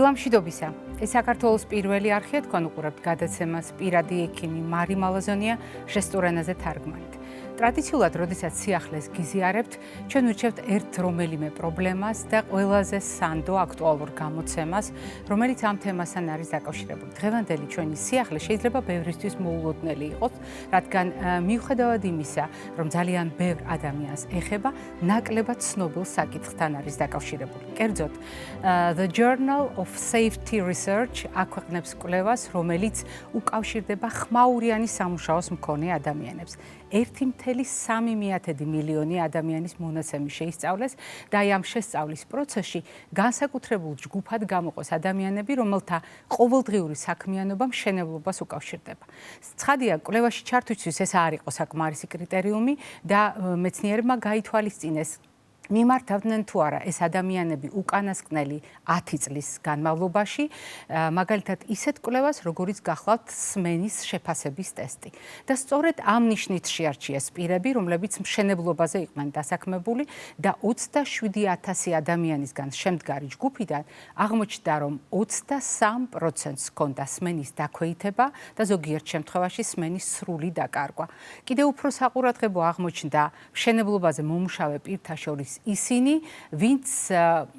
დილამშვიდობისა. ეს საქართველოს პირველი არხია, თქვენ უყურებთ გადაცემას პირადი ექიმი მარი მალაზონია ჟესტურ ენაზე თარგმანით. ტრადიციულად, როდესაც სიახლეს გიზიარებთ, ჩვენ ვირჩევთ ერთ რომელიმე პრობლემას და ყველაზე სანდო აქტუალურ გამოცემას, რომელიც ამ თემასთან არის დაკავშირებული. დღევანდელი ჩვენი სიახლე შეიძლება ბევრისთვის მოულოდნელი იყოს, რადგან მიუხედავად იმისა, რომ ძალიან ბევრ ადამიანს ეხება, ნაკლებად ცნობილ საკითხთან არის დაკავშირებული. კერძოდ, The Journal of Safety Research აქვეყნებს კვლევას, რომელიც უკავშირდება ხმაურიანი სამუშაოს მქონე ადამიანებს. 1,3 მილიონი ადამიანის მონაცემი შეისწავლეს და ამ შესწავლის პროცესში განსაკუთრებულ ჯგუფად გამოყოს ადამიანები, რომელთა ყოველდღიური საქმიანობა მშენებლობას უკავშირდება. ცხადია, კვლევაში ჩართვისთვის ეს არ იყო საკმარისი კრიტერიუმი და მეცნიერებმა გაითვალისწინეს მიმართავდნენ თუ არა ეს ადამიანები უკანასკნელი 10 წლის განმავლობაში, მაგალითად ისეთ კვლევას, როგორიც გახლავთ სმენის შეფასების ტესტი. და სწორედ ამ ნიშნით შეარჩიეს პირები, რომლებიც მშენებლობაზე იყვნენ დასაქმებული და 27,000 ადამიანისგან შემდგარი ჯგუფიდან აღმოჩნდა, რომ 23%-ს ჰქონდა სმენის დაქვეითება და ზოგიერთ შემთხვევაში სმენის სრული დაკარგვა. კიდევ უფრო საყურადღებო აღმოჩნდა მშენებლობაზე მომუშავე პირთა შორის ისინი, ვინც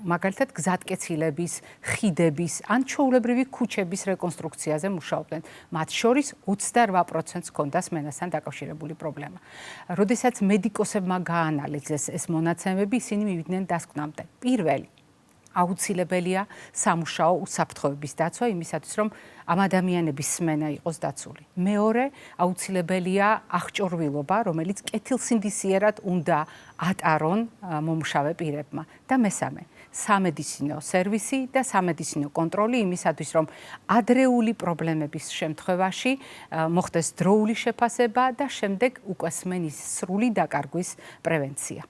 მაგალითად გზატკეცილების, ხიდების ან ჩვეულებრივი ქუჩების რეკონსტრუქციაზე მუშაობდნენ. მათ შორის 28%-ს ჰქონდა სმენასთან დაკავშირებული პრობლემა. როდესაც მედიკოსებმა გაანალიზეს ეს მონაცემები, ისინი მივიდნენ დასკვნამდე. პირველი, აუცილებელია სამუშაო უსაფრთხოების დაცვა იმისათვის, რომ ამ ადამიანების სმენა იყოს დაცული. მეორე, აუცილებელია აღჭურვილობა, რომელიც კეთილსინდისიერად უნდა ატარონ მომუშავე პირებმა. და მესამე, სამედიცინო სერვისი და სამედიცინო კონტროლი იმისათვის, რომ ადრეული პრობლემების შემთხვევაში მოხდეს დროული შეფასება და შემდეგ უკვე სმენის სრული დაკარგვის პრევენცია.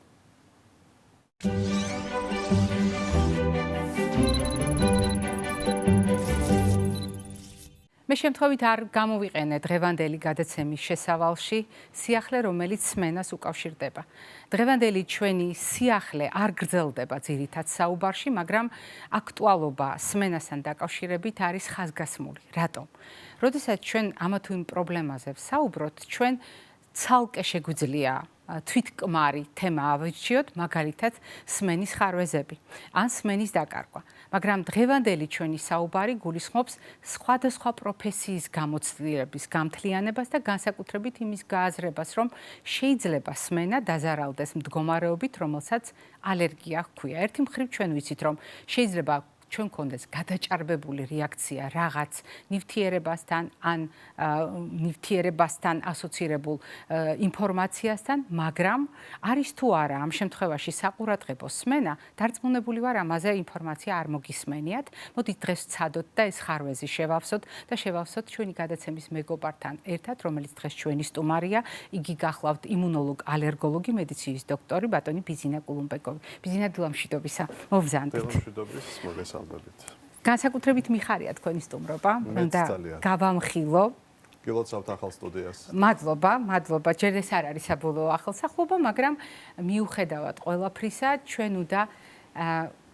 მე შემთხვევით არ გამოვიყენე დღევანდელი გადაცემის შესავალში სიახლე, რომელიც სმენას უკავშირდება. დღევანდელი ჩვენი სიახლე არ გრძელდება ძირითად საუბარში, მაგრამ აქტუალობა სმენასთან დაკავშირებით არის ხაზგასმული. რატომ? როდესაც ჩვენ ამა თუ იმ პრობლემაზე ვსაუბრობთ, ჩვენ ცალკე შეგვიძლია თვითკმარი თემა ავირჩიოთ, მაგალითად სმენის ხარვეზები ან სმენის დაკარგვა. მაგრამ დღევანდელი ჩვენი საუბარი გულისხმობს სხვადასხვა პროფესიის გამოცდილების გამთლიანებას და განსაკუთრებით იმის გააზრებას, რომ შეიძლება სმენა დაზარალდეს მდგომარეობით, რომელსაც ალერგია ჰქვია. ერთი მხრივ ჩვენ ვიცით, რომ შეიძლება ჩვენ გქონდეს გადაჭარბებული რეაქცია რაღაც ნივთიერებასთან ან ნივთიერებასთან ასოცირებულ ინფორმაციასთან, მაგრამ არის თუ არა ამ შემთხვევაში საყურადღებო სმენა, დარწმუნებული ვარ, ამაზე ინფორმაცია არ მოგისმენიათ. მოდით დღეს ვცადოთ და ეს ხარვეზი შევავსოთ და შევავსოთ ჩვენი გადაცემის მეგობართან ერთად, რომელიც დღეს ჩვენი სტუმარია. იგი გახლავთ იმუნოლოგ, ალერგოლოგი, მედიცინის დოქტორი ბატონი ბიზინა კულუმბეკოვი. ბიზინა, დილამშვიდობისა. მოვზანდით. დილამშვიდობის. განსაკუთრებით მიხარია თქვენი სტუმრობა, უნდა გავამხილო. გილოცავთ ახალ სტუდიას. მადლობა. ჯერ ეს არ არის საბოლოო ახალსახლობა, მაგრამ მიუხედავად ყველაფრისა, ჩვენ უნდა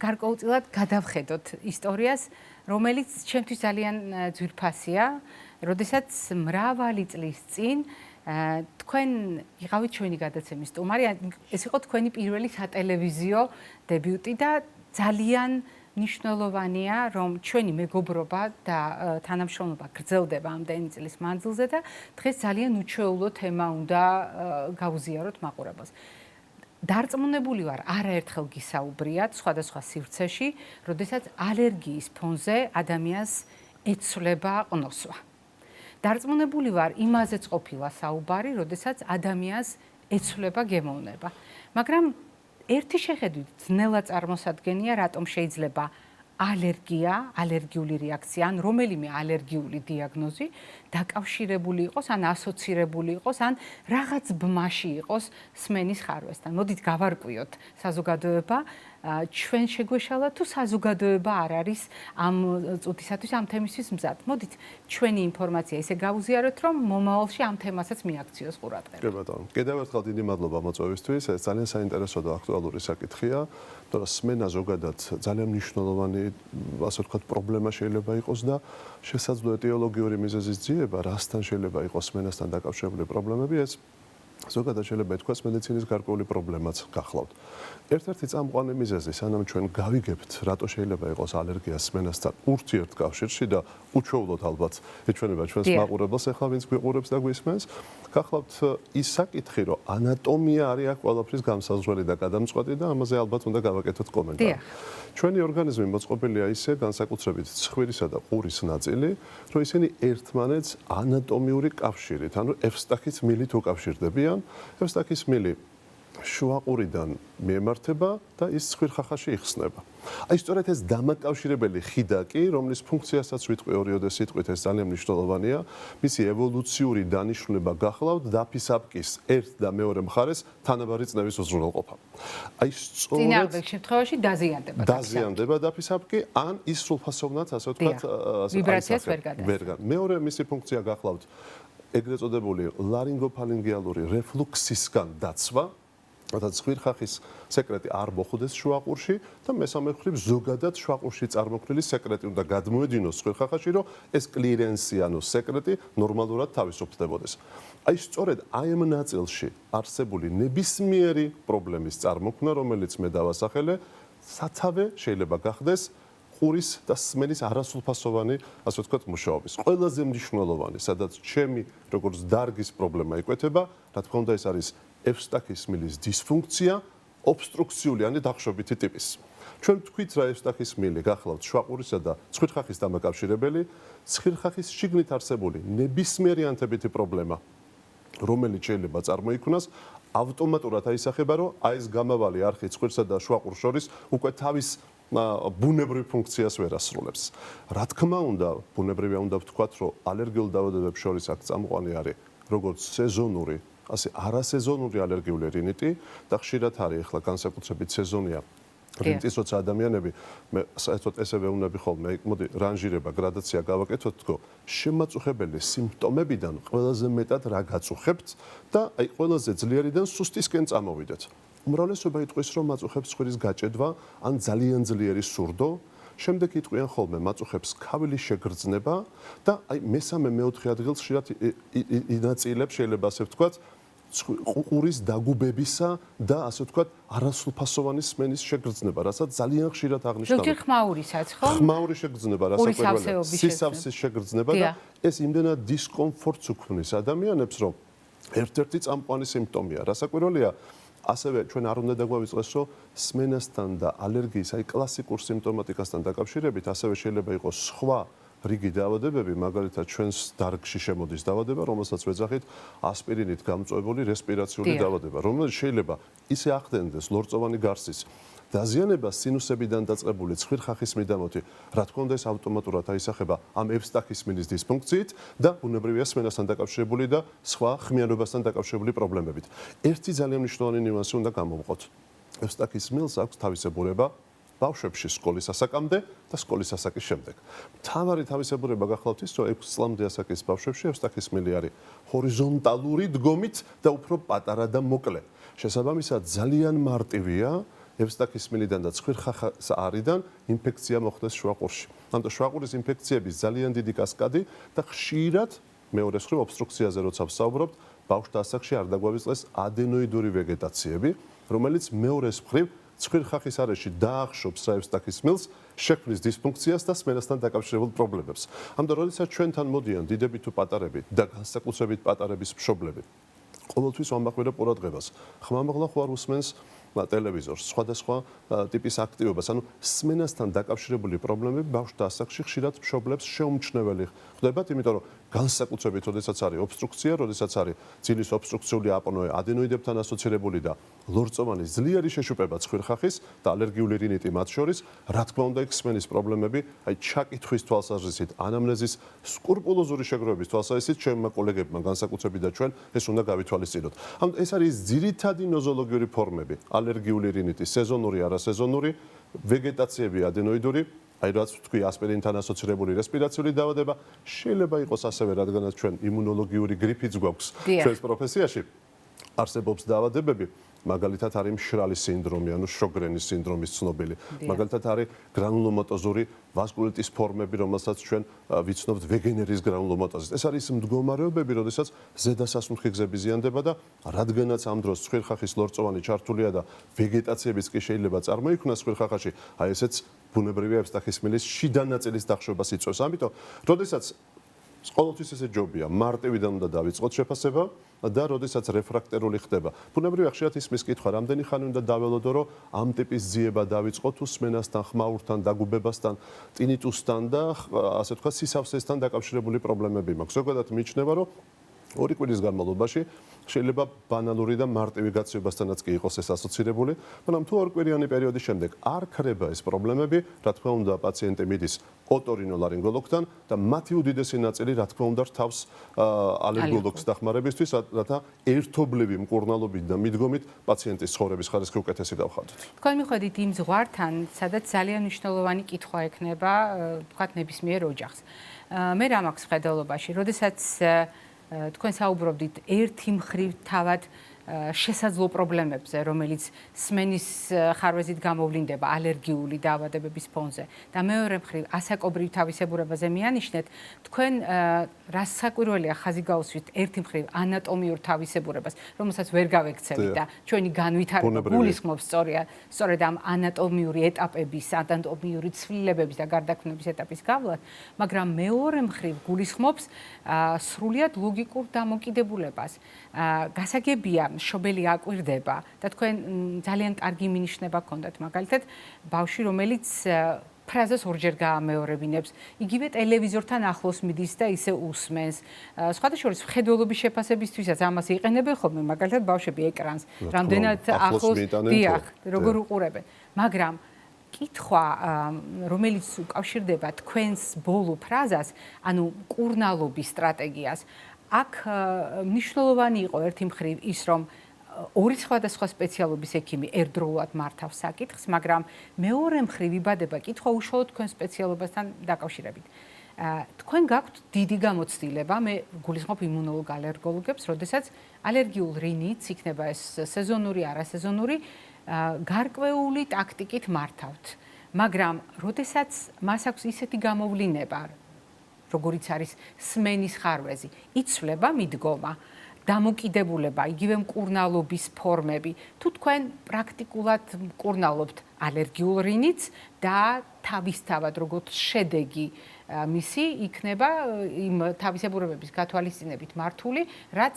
გარკვეულწილად გადავხედოთ ისტორიას, რომელიც ჩემთვის ძალიან ძვირფასია, როდესაც მრავალი წლის წინ თქვენ იყავით ჩვენი გადაცემის სტუმარი, ეს იყო თქვენი პირველი სატელევიზიო დებიუტი და ძალიან მნიშვნელოვანია, რომ ჩვენი მეგობრობა და თანამშრომლობა გრძელდება ამდენი წლის მანძილზე და დღეს ძალიან უჩვეულო თემა უნდა გავუზიაროთ მაყურებელს. დარწმუნებული ვარ, არაერთხელ გისაუბრიათ სხვადასხვა სივრცეში, როდესაც ალერგიის ფონზე ადამიანს ეცვლება ყნოსვა. დარწმუნებული ვარ, იმაზეც ყოფილა საუბარი, როდესაც ადამიანს ეცვლება გემოვნება. მაგრამ ერთი შეხედვით ძნელად წარმოსადგენია, რატომ შეიძლება ალერგია, ალერგიული რეაქცია ან რომელიმე ალერგიული დიაგნოზი დაკავშირებული იყოს, ან ასოცირებული იყოს, ან რაღაც ბმაში იყოს სმენის ხარვესთან. მოდით გავარკვიოთ საზოგადოება, ჩვენ შეგვეშალა თუ საზოგადოება არ არის ამ წუთისათვის ამ თემისთვის მზად. მოდით ჩვენი ინფორმაცია ესე გავუზიაროთ, რომ მომავალში ამ თემასაც მიაქციოს ყურადღება. კი ბატონო, კიდევ ერთხელ დიდი მადლობა მოწვევისთვის. ეს ძალიან საინტერესო და აქტუალური საკითხია. თორე სმენა ზოგადად ძალიან მნიშვნელოვანი, ასე ვთქვათ, პრობლემა შეიძლება იყოს და შესაძლოა ეტიოლოგიური მიზეზის ძიება, რასთან შეიძლება იყოს სმენასთან დაკავშირებული პრობლემები, ეს ზოგადად შეიძლება ითქვას მედიცინის გარკვეული პრობლემაც გახლავთ. ერთ-ერთი წამყვანი მიზეზი, სანამ ჩვენ გავიგებთ, რატო შეიძლება იყოს ალერგია სმენასთან ურთიერთკავშირში და უჩვეულოდ ალბათ ეჩვენება ჩვენს მაყურებელს, ახლა ვინც გვიყურებს და გვისმენს, გახლავთ ის საკითხი, რომ ანატომია არის აქ ყველაფრის გამსაზღვრელი და გადამწყვეტი და ამაზე ალბათ უნდა გავაკეთოთ კომენტარი. ჩვენი ორგანიზმი მოწყობილია ისე, განსაკუთრებით ცხვირისა და ყურის ნაწილი, რომ ისინი ერთმანეთს ანატომიური კავშირით, ანუ ევსტაქის მილით უკავშირდებიან. ევსტაქის მილი შუაყურიდან მიემართება და ის ცხვირხახაში იხსნება. აი სწორედ ეს დამაკავშირებელი ხიდა კი, რომლის ფუნქციასაც ვიტყვი ორიოდე სიტყვით, ეს ძალიან მნიშვნელოვანია, მისი ევოლუციური დანიშნულება გახლავთ დაფისაბკის ერთ და მეორე მხარეს თანაბარი წნევის უზრუნველყოფა. აი სწორედ წინააღმდეგ შემთხვევაში დაზიანდება. დაზიანდება დაფისაბკი, ან ის სრულფასოვნად, ასე ვთქვათ, ვიბრაციას ვერ გადაასწრებს. მეორე მისი ფუნქცია გახლავთ ეგრეთ წოდებული ლარინგოფარინგეალური რეფლუქსისგან დაცვა. რადგან ცხვირხახის სეკრეტი არ მოხვდეს შუაყურში და მესამე მხრივ ზოგადად შუაყურში წარმოქმნილი სეკრეტი უნდა გადმოედინოს ცხვირხახაში, რომ ეს კლირენსი, ანუ სეკრეტი ნორმალურად თავისუფლდებოდეს. აი სწორედ აი ამ ნაწილში არსებული ნებისმიერი პრობლემის წარმოქმნა, რომელიც მე დავასახელე, სათავე შეიძლება გახდეს ყურის და სმენის არასრულფასოვანი, ასე ვთქვათ, მუშაობის. ყველაზე მნიშვნელოვანი, სადაც ჩემი როგორც დარგის პრობლემა იკვეთება, რა თქმა უნდა, ეს არის ევსტაქის მილის დისფუნქცია, ობსტრუქციული, ანუ დახშობითი ტიპის. ჩვენ ვთქვით, რა ევსტაქის მილი გახლავთ შუაყურისა და ცხვირხახის დამაკავშირებელი, ცხვირხახის შიგნით არსებული ნებისმიერი ანთებითი პრობლემა, რომელიც შეიძლება წარმოიქმნას, ავტომატურად აისახება, რომ აი ეს გამავალი არხი ცხვირსა და შუაყურს შორის უკვე თავის ბუნებრივ ფუნქციას ვერ ასრულებს. რა თქმა უნდა, ბუნებრივია უნდა ვთქვათ, რომ ალერგიულ დაავადებებს შორის აქ წამყვანი არის როგორც სეზონური, ასე არასეზონური ალერგიული რინიტი და ხშირად არის ახლა განსაკუთრებით სეზონია რინიტის როცა ადამიანები მე საერთოდ ესევე უნები ხოლმე მოდი რანჟირება გრადაცია გავაკეთოთ თქო შემაწუხებელი სიმპტომებიდან ყველაზე მეტად რა გაწუხებთ და აი ყველაზე ძლიერიდან სუსტისკენ წამოვიდეთ. უმრავლესობა იტყვის რომ მაწუხებს ცხვირის გაჭედვა ან ძალიან ძლიერი სურდო, შემდეგ იტყვიან ხოლმე მაწუხებს ქავილის შეგრძნება და აი მესამე მეოთხე ადგილს ხშირად ინაწილებს შეიძლება ასე ვთქვათ ყურის დაგუბებისა და ასე ვთქვათ არასრულფასოვანი სმენის შეგრძნება, რასაც ძალიან ხშირად აღნიშნავენ. ზოგჯერ ხმაურისაც ხო? ხმაური შეგრძნება, რასაკვირველია, სისავსის შეგრძნება და ეს იმდენად დისკომფორტს უქმნის ადამიანებს, რომ ერთ-ერთი წამყვანი სიმპტომია. რასაკვირველია, ასევე ჩვენ არ უნდა დაგვავიწყდეს, რომ სმენასთან და ალერგიის, აი კლასიკურ სიმპტომატიკასთან დაკავშირებით, ასევე შეიძლება იყოს სხვა რიგი დაავადებები, მაგალითად ჩვენს დარგში შემოდის დაავადება, რომელსაც ვეძახით ასპირინით გამწვეული რესპირაციული დაავადება, რომელიც შეიძლება ისე ახდენდეს ლორწოვანი გარსის დაზიანება სინუსებიდან დაწყებული ცხვირხახის მიდამოთი, რა თქმა უნდა ეს ავტომატურად აისახება ამ ევსტაქის მილის დისფუნქციით და ბუნებრივია სმენასთან დაკავშირებული და სხვა ხმიანობასთან დაკავშირებული პრობლემებით. ერთი ძალიან მნიშვნელოვანი ნიუანსი უნდა გამოვყოთ. ევსტაქის მილს აქვს თავისებურება ბავშვებში სკოლის ასაკამდე და სკოლის ასაკის შემდეგ. მთავარი თავისებურება გახლავთ ის, რომ 6 წლამდე ასაკის ბავშვებში ევსტაქის მილი არის ჰორიზონტალური დგომით და უფრო პატარა და მოკლე. შესაბამისად, ძალიან მარტივია ევსტაქის მილიდან და ცხვირხახის არიდან ინფექცია მოხდეს შუაყურში. ანუ შუაყურის ინფექციების ძალიან დიდი კასკადი და ხშირად მეორე მხრივ ობსტრუქციაზე როცა ვსაუბრობთ, ბავშვთა ასაკში არ დაგვავიწყდეს ადენოიდური ვეგეტაციები, რომელიც მეორე მხრივ ცხვირხახის არეში დაახშობს ევსტაქის მილს, შექმნის დისფუნქციას და სმენასთან დაკავშირებულ პრობლემებს. ამიტომ როდესაც ჩვენთან მოდიან დიდები თუ პატარები და განსაკუთრებით პატარების მშობლები, ყოველთვის ვამაყურებ ყურადღებას. ხმამაღლა ხო არ უსმენს ტელევიზორს, სხვადასხვა ტიპის აქტივობას, ანუ სმენასთან დაკავშირებული პრობლემები ბავშვთა ასაკში ხშირად მშობლებს შეუმჩნეველი ხდებათ, იმიტომ რომ განსაკუთრებით როდესაც არის ობსტრუქცია, როდესაც არის ძილის ობსტრუქციული აპნოე ადენოიდებთან ასოცირებული და ლორწოვანი ძლიერი შეშუპება ცხვირხახის და ალერგიული რინიტი მათ შორის, რა თქმა უნდა, ექსმენის პრობლემები, აი ჩაკითხვის თვალსაზრისით, ანამნეზის სკრუპულოზური შეგროვების თვალსაზრისით ჩემმა კოლეგებმა განსაკუთრებით და ჩვენ ეს უნდა გავითვალისწინოთ. ამ ეს არის ძირითადი ნოზოლოგიური ფორმები, ალერგიული რინიტი, სეზონური, არასეზონური, ვეგეტაციები ადენოიდური, აი რაც თქვი ასპირინთან ასოცირებული რესპირაციული დაავადება, შეიძლება იყოს ასევე, რადგანაც ჩვენ იმუნოლოგიური გრიფიც გვაქვს ჩვენს პროფესიაში, არსებობს დაავადებები, მაგალითად არის მშრალი სინდრომი, ანუ შოგრენის სინდრომის ცნობილი. მაგალითად არის გრანულომატოზური ვასკულიტის ფორმები, რომელსაც ჩვენ ვიცნობთ ვეგენერის გრანულომატოზით. ეს არის მდგომარეობები, როდესაც ზედასასუნთქი გზები ზიანდება და რადგანაც ამ დროს ცხვირხახის ლორწოვანი ჩართულია და ვეგეტაციებიც კი შეიძლება წარმოიქმნას ცხვირხახაში, აი ესეც ბუნებრივი ევსტახისმილის შიდა ნაწილის დახშობას იწვევს. ამიტომ, როდესაც ყოველთვის ესე ჯობია, მარტივიდან უნდა დავიწყოთ შეფასება და როდესაც რეფრაქტერული ხდება. ბუნებრივია ხშირად ისმის კითხვა, რამდენი ხანი უნდა დაველოდო, რომ ამ ტიპის ძიება დავიწყოთ უსმენასთან, ხმაურთან, დაგუბებასთან, ტინიტუსთან და ასე ვთქვათ, სისავსესთან დაკავშირებული პრობლემები მაქვს. ზოგადად მიიჩნევა, რომ 2 კვირის განმავლობაში შეიძლება ბანალური და მარტივი გაცივებასთანაც კი იყოს ეს ასოცირებული, მაგრამ თუ 2 კვირიანი პერიოდის შემდეგ არ ქრება ეს პრობლემები, რა თქმა უნდა, პაციენტი მიდის ოტორინოლარინგოლოგთან და მათი უდიდესი ნაწილი, რა თქმა უნდა, რთავს ალერგოლოგს დახმარებისთვის, რათა ერთობლივი მკურნალობით და მიდგომით პაციენტის ცხოვრების ხარისხი უკეთესი გავხადოთ. თქვენ მიხვედით იმ ზღვართან, სადაც ძალიან მნიშვნელოვანი კითხვა ექნება, თქვათ ნებისმიერ ოჯახს. მე რა მაქვს ხედელობაში, როდესაც თქვენ საუბრობდით ერთი მხრივ თავად შესაძლო პრობლემებზე, რომელიც სმენის ხარვეზით გამოვლინდება ალერგიული დაავადებების ფონზე და მეორე მხრივ ასაკობრივ თავისებურებაზე მიანიშნეთ, თქვენ რას საკვირველია ხაზი გაუსვით ერთი მხრივ ანატომიურ თავისებურებას, რომელსაც ვერ გავექცევით და ჩვენი განვითარება გულისხმობს სწორედ ამ ანატომიური ეტაპების, ანატომიური ცვლილებების და გარდაქმნების ეტაპის გავლას, მაგრამ მეორე მხრივ გულისხმობს სრულიად ლოგიკურ დამოკიდებულებას. გასაგებია შობელი აკვირდება და თქვენ ძალიან კარგი მინიშნება გქონდათ მაგალითად ბავშვი რომელიც ფრაზას ორჯერ გაამეორებინებს იგივე ტელევიზორთან ახლოს მიდის და ისე უსმენს სხვადასხვა მხედველობის შეფასებისთვისაც ამას იყენებენ ხოლმე მაგალითად ბავშვები ეკრანს რამდენად ახლოს დიახ როგორ უყურებენ მაგრამ კითხვა რომელიც უკავშირდება თქვენს ბოლო ფრაზას ანუ კურნალობის სტრატეგიას აქ მნიშვნელოვანი იყო ერთი მხრივ ის რომ ორი სხვადასხვა სპეციალობის ექიმი ერთდროულად მართავს საკითხს, მაგრამ მეორე მხრივ იბადება კითხვა უშუალოდ თქვენ სპეციალობასთან დაკავშირებით. თქვენ გაქვთ დიდი გამოცდილება, მე გულისხმობ იმუნოლოგ ალერგოლოგებს, როდესაც ალერგიულ რინიტს იქნება ეს სეზონური, არასეზონური, გარკვეული ტაქტიკით მართავთ. მაგრამ როდესაც მას აქვს ისეთი გამოვლინება როგორიც არის სმენის ხარვეზი, იცვლება მიდგომა, დამოკიდებულება, იგივე მკურნალობის ფორმები. თუ თქვენ პრაქტიკულად მკურნალობთ ალერგიულ რინიტს და თავისთავად როგორც შედეგი მისი იქნება იმ თავისებურებების გათვალისწინებით მართული, რაც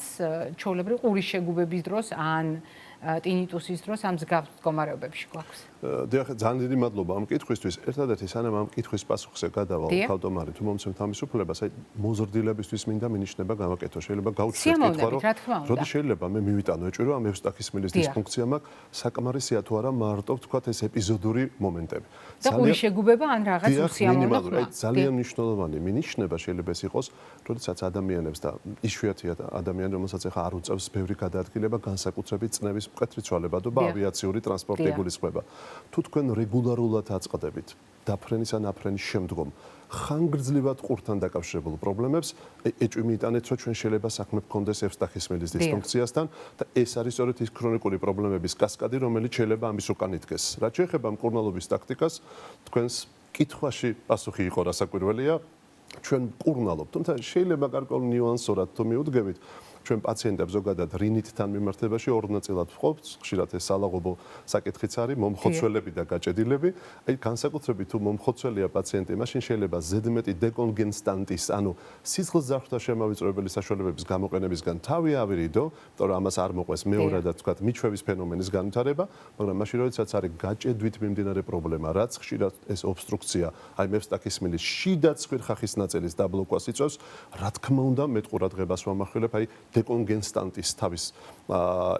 ჩვეულებრივ ყურის შეგუბების დროს ან ტინიტუსის დროს ამ მსგავს მდგომარეობებში გვაქვს. დიახ, ძალიან დიდი მადლობა ამ კითხვისთვის. ერთადერთი სანამ ამ კითხვის პასუხზე გადავალ თავდომარი, თუ მომცემთ თავისუფლებას, აი მოზრდილებისთვის მინდა მინიშნება გამაკეთო. შეიძლება გავუჩნდეთ კითხვა, რომ როდი შეიძლება მე მივიტანო ეჭვი, ამ ევსტახისმილის დისფუნქცია მაქვს, საკმარისია თუ არა მარტო ვთქვათ ეს ეპიზოდური მომენტები. და ყურის შეგუბება ან რაღაც უსიამოვნო ხმა. ძალიან მნიშვნელოვანი მინიშნება შეიძლება ეს იყოს, როდესაც ადამიანებს და იშვიათია ადამიანი, რომელსაც ახლა არ უწევს ბევრი გადაადგილება, განსაკუთრებით წნევის მკვეთრი ცვალებადობა, ავიაციური ტრანსპორტი გულისხმება. თუ თქვენ რეგულარულად აწყდებით დაფრენის ან აფრენის შემდგომ ხანგრძლივად ყურთან დაკავშირებულ პრობლემებს, ეჭვი მიიტანეთ, რომ ჩვენ შეიძლება საქმე გქონდეს ევსტახისმილის დისფუნქციასთან და ეს არის სწორედ ის ქრონიკული პრობლემების კასკადი, რომელიც შეიძლება ამის უკან იდგეს. რაც შეეხება მკურნალობის ტაქტიკას, თქვენს კითხვაში პასუხი იყო რასაკვირველია, ჩვენ მკურნალობთ, თუმცა შეიძლება გარკვეულ ნიუანსურად თუ მიუდგებით, ჩვენ პაციენტებს ზოგადად რინიტთან მიმართებაში ორ ნაწილად ვყოფთ, ხშირად ეს სალაღობო საკითხიც არის, მომხოცველები და გაჭედილები. აი განსაკუთრებით თუ მომხოცველია პაციენტი, მაშინ შეიძლება ზედმეტი დეკონგენსტანტის, ანუ სისხლის ძარღვთა შემავიწროებელი საშუალებების გამოყენებისგან თავი ავირიდო, იმიტომ რომ ამას არ მოყვეს მეორადად თქვათ მიჩვევის ფენომენის განვითარება, მაგრამ მაშინ როდესაც არის გაჭედვით მიმდინარე პრობლემა, რაც ხშირად ეს ობსტრუქცია, აი მევსტახისმილის შიდა ცხვირხახის ნაწილის დაბლოკვას იწვევს. რა თქმა უნდა, მე ყურადღებას ვამახვილებ აი დეკონგენსტანტის თავის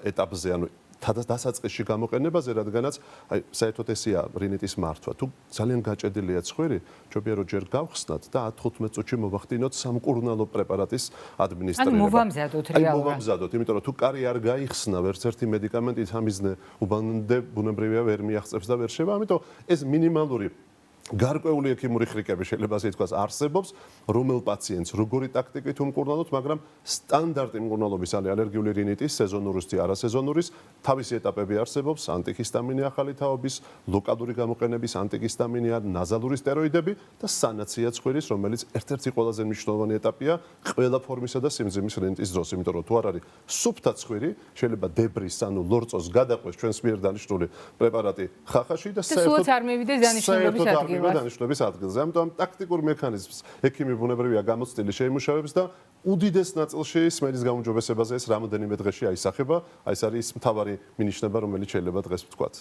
ეტაპზე, ანუ დასაწყისში გამოყენებაზე, რადგანაც აი საერთოდ ესია რინიტის მართვა. თუ ძალიან გაჭედილია ცხვირი, ჯობია რომ ჯერ გავხსნათ და 10-15 წუთში მოვახდინოთ სამკურნალო პრეპარატის ადმინისტრირება. ანუ მოვამზადოთ რეალურად. მოვამზადოთ, იმიტომ რომ თუ კარი არ გაიხსნა ვერც ერთი მედიკამენტი სამიზნე უბანდე ბუნებრივია ვერ მიაღწევს და ვერ შევა, ამიტომ ეს მინიმალური გარკვეული ექიმური ხრიკები შეიძლება ასე თქვას არსებობს, რომელ პაციენტს როგორი ტაქტიკით უმკურნალოთ, მაგრამ სტანდარტი მკურნალობის ალერგიული რინიტის, სეზონურის და არასეზონურის თავისი ეტაპები არსებობს, ანტიჰისტამინი ახალი თაობის, ლოკალური გამოყენების ანტიჰისტამინი ან ნაზალური სტეროიდები და სანაცია ცხვირის, რომელიც ერთ-ერთი ყველაზე მნიშვნელოვანი ეტაპია ყველა ფორმისა და სიმძიმის რინიტის დროს, იმიტომ რომ თუ არ არის სუფთა ცხვირი, შეიძლება დებრის, ანუ ლორწოს გადაყვეს ჩვენს მიერ დანიშნული პრეპარატი ხახაში და საერთოდ არ მივიდეს დანიშნულების ადგილას. დანიშნულების ადგილზე. ამიტომ ტაქტიკურ მექანიზმს ექიმი ბუნებრივია გამოცდილი შეიმუშავებს და უდიდეს ნაწილში სმენის გაუმჯობესებაზე ეს რამოდენიმე დღეში აისახება. აი ეს არის მთავარი მინიშნება, რომელიც შეიძლება დღეს ვთქვათ.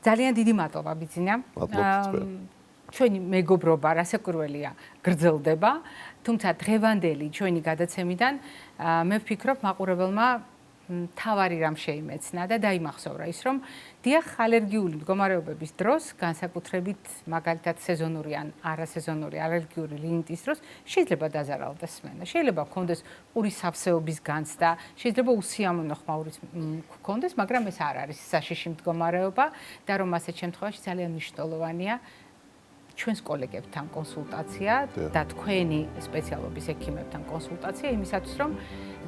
ძალიან დიდი მადლობა ბიძინა. ჩვენი მეგობრობა რასაკვირველია გრძელდება, თუმცა დღევანდელი ჩვენი გადაცემიდან მე ვფიქრობ მაყურებელმა თავარი რამ შეიმეცნა და დაიმახსოვრა ის, რომ დიახ, ალერგიული მდგომარეობების დროს, განსაკუთრებით მაგალითად სეზონური ან არასეზონური ალერგიული რინიტის დროს, შეიძლება დაზარალდეს სმენა. შეიძლება გქონდეს ყურის სავსეობის განცდა, შეიძლება უსიამოვნო ხმაურის გქონდეს, მაგრამ ეს არ არის საშიში მდგომარეობა და რომ ასეთ შემთხვევაში ძალიან მნიშვნელოვანია ჩვენს კოლეგებთან კონსულტაცია და თქვენი სპეციალობის ექიმებთან კონსულტაცია იმისათვის, რომ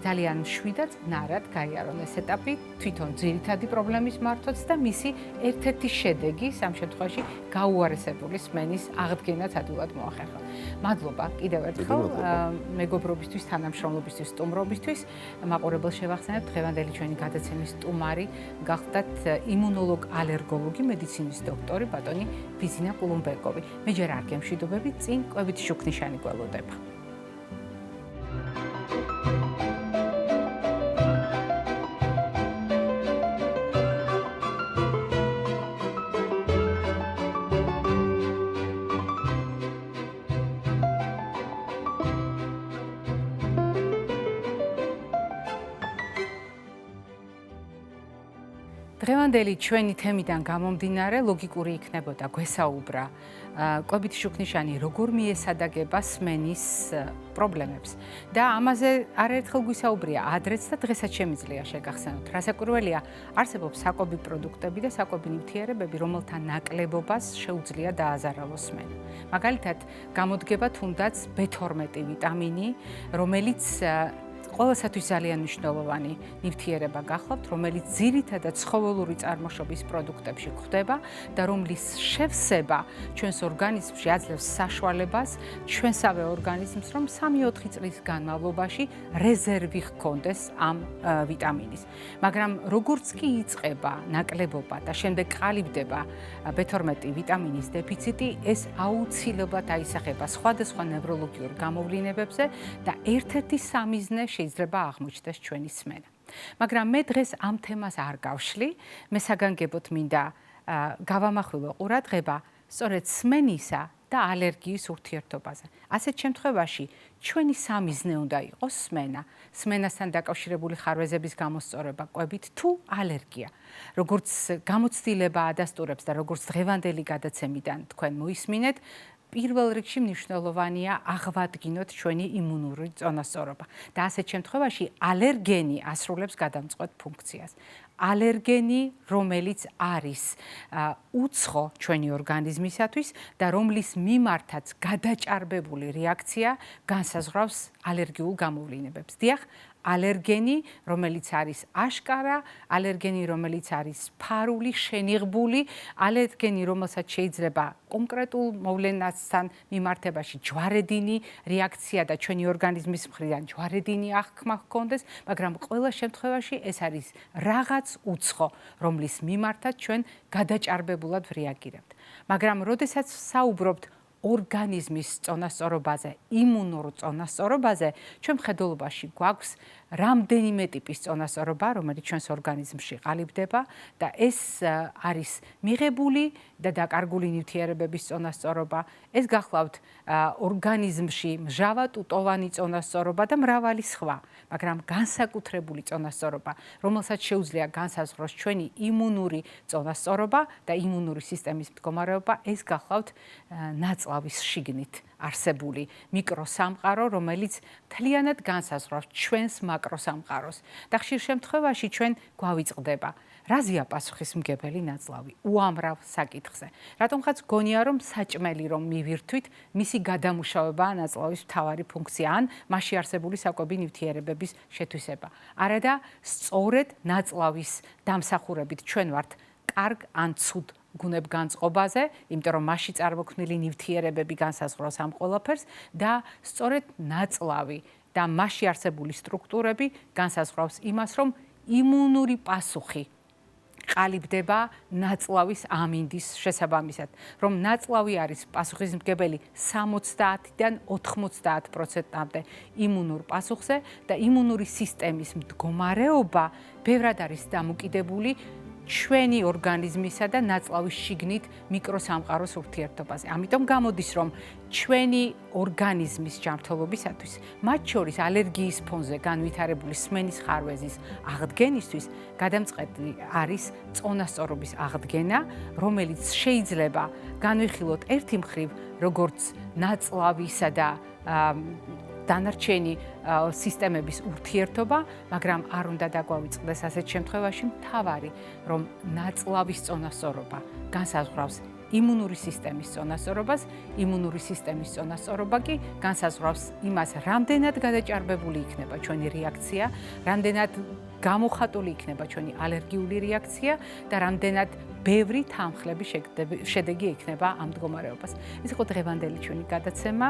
ძალიან მშვიდად ნარად გაიარონ ეს ეტაპი თვითონ ძირითადი პრობლემის მართვაც და მისი ერთ-ერთი შედეგი სამ შემთხვევაში გაუარესებული სმენის აღდგენაც ადვილად მოახერხონ. მადლობა კიდევ ერთხელ მეგობრობისთვის, თანამშრომლობისთვის, სტუმრობისთვის. მაყურებელს შევახსენებთ დღევანდელი ჩვენი გადაცემის სტუმარი გახდათ იმუნოლოგ-ალერგოლოგი, მედიცინის დოქტორი ბატონი ბიძინა კულუმბეკოვი. მე ჯერ არ გემშვიდობები, წინ კვებითი შუქნიშანი გველოდება. დღევანდელი ჩვენი თემიდან გამომდინარე ლოგიკური იქნებოდა გვესაუბრა კვებითი შუქნიშანი როგორ მიესადაგება სმენის პრობლემებს და ამაზე არაერთხელ გვისაუბრია ადრეც და დღესაც შემიძლია შეგახსენოთ. რასაკვირველია, არსებობს საკვები პროდუქტები და საკვები ნივთიერებები, რომელთა ნაკლებობას შეუძლია დააზარალოს სმენა. მაგალითად, გამოდგება თუნდაც B12 ვიტამინი, რომელიც ყველასათვის ძალიან მნიშვნელოვანი ნივთიერება გახლავთ, რომელიც ძირითადად ცხოველური წარმოშობის პროდუქტებში გვხვდება და რომლის შევსება ჩვენს ორგანიზმში აძლევს საშუალებას ჩვენსავე ორგანიზმს, რომ 3-4 წლის განმავლობაში რეზერვი ჰქონდეს ამ ვიტამინის. მაგრამ როგორც კი იწყება ნაკლებობა და შემდეგ ყალიბდება B12 ვიტამინის დეფიციტი, ეს აუცილებლად აისახება სხვადასხვა ნევროლოგიურ გამოვლინებებზე და ერთ-ერთი სამიზნე შეიძლება აღმოჩნდეს ჩვენი სმენა. მაგრამ მე დღეს ამ თემას არ გავშლი, მე საგანგებოდ მინდა გავამახვილო ყურადღება სწორედ სმენისა და ალერგიის ურთიერთობაზე. ასეთ შემთხვევაში ჩვენი სამიზნე უნდა იყოს სმენა, სმენასთან დაკავშირებული ხარვეზების გამოსწორება კვებით თუ ალერგია. როგორც გამოცდილება ადასტურებს და როგორც დღევანდელი გადაცემიდან თქვენ მოისმინეთ, პირველ რიგში მნიშვნელოვანია აღვადგინოთ ჩვენი იმუნური წონასწორობა და ასეთ შემთხვევაში ალერგენი ასრულებს გადამწყვეტ ფუნქციას. ალერგენი, რომელიც არის უცხო ჩვენი ორგანიზმისათვის და რომლის მიმართაც გადაჭარბებული რეაქცია განსაზღვრავს ალერგიულ გამოვლინებებს. დიახ, ალერგენი, რომელიც არის აშკარა, ალერგენი, რომელიც არის ფარული, შენიღბული, ალერგენი, რომელსაც შეიძლება კონკრეტულ მოვლენასთან მიმართებაში ჯვარედინი რეაქცია და ჩვენი ორგანიზმის მხრიდან ჯვარედინი აღქმა ჰქონდეს, მაგრამ ყველა შემთხვევაში ეს არის რაღაც უცხო, რომლის მიმართაც ჩვენ გადაჭარბებულად ვრეაგირებთ. მაგრამ როდესაც საუბრობთ ორგანიზმის წონასწორობაზე, იმუნურ წონასწორობაზე, ჩვენ მხედველობაში გვაქვს რამდენიმე ტიპის წონასწორობა, რომელიც ჩვენს ორგანიზმში ყალიბდება და ეს არის მიღებული და დაკარგული ნივთიერებების წონასწორობა, ეს გახლავთ ორგანიზმში მჟავა-ტუტოვანი წონასწორობა და მრავალი სხვა, მაგრამ განსაკუთრებული წონასწორობა, რომელსაც შეუძლია განსაზღვროს ჩვენი იმუნური წონასწორობა და იმუნური სისტემის მდგომარეობა, ეს გახლავთ ნაწლავის შიგნით არსებული მიკროსამყარო, რომელიც მთლიანად განსაზღვრავს ჩვენს მაკროსამყაროს და ხშირ შემთხვევაში ჩვენ გვავიწყდება. რაზეა პასუხისმგებელი ნაწლავი? უამრავ საკითხზე. რატომღაც გონია, რომ საჭმელი რომ მივირთვით, მისი გადამუშავებაა ნაწლავის მთავარი ფუნქცია ან მასში არსებული საკვები ნივთიერებების შეთვისება. არა და სწორედ ნაწლავის დამსახურებით ჩვენ ვართ კარგ ან ცუდ გუნებგანწყობაზე, იმიტომ რომ მასში წარმოქმნილი ნივთიერებები განსაზღვრავს ამ ყველაფერს და სწორედ ნაწლავი და მასში არსებული სტრუქტურები განსაზღვრავს იმას, რომ იმუნური პასუხი ყალიბდება ნაწლავის ამინდის შესაბამისად, რომ ნაწლავი არის პასუხისმგებელი 70-დან 90%-მდე იმუნურ პასუხზე და იმუნური სისტემის მდგომარეობა ბევრად არის დამოკიდებული ჩვენი ორგანიზმისა და ნაწლავის შიგნით მიკროსამყაროს ურთიერთობაზე. ამიტომ გამოდის, რომ ჩვენი ორგანიზმის ჯანმრთელობისათვის, მათ შორის ალერგიის ფონზე განვითარებული სმენის ხარვეზის აღდგენისთვის, გადამწყვეტი არის წონასწორობის აღდგენა, რომელიც შეიძლება განვიხილოთ ერთი მხრივ, როგორც ნაწლავისა და დანარჩენი სისტემების ურთიერთობა, მაგრამ არ უნდა დაგვავიწყდეს ასეთ შემთხვევაში მთავარი, რომ ნაწლავის წონასწორობა განსაზღვრავს იმუნური სისტემის წონასწორობას, იმუნური სისტემის წონასწორობა კი განსაზღვრავს იმას, რამდენად გადაჭარბებული იქნება ჩვენი რეაქცია, რამდენად გამოხატული იქნება ჩვენი ალერგიული რეაქცია და რამდენად ბევრი თანხლები შედეგი იქნება ამ მდგომარეობას. ეს იყო დღევანდელი ჩვენი გადაცემა.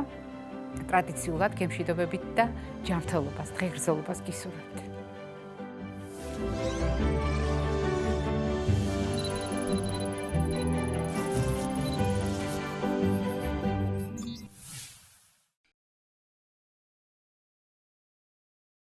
ტრადიციულად გემშვიდობებით და ჯანმრთელობას, დღეგრძელობას გისურვებთ.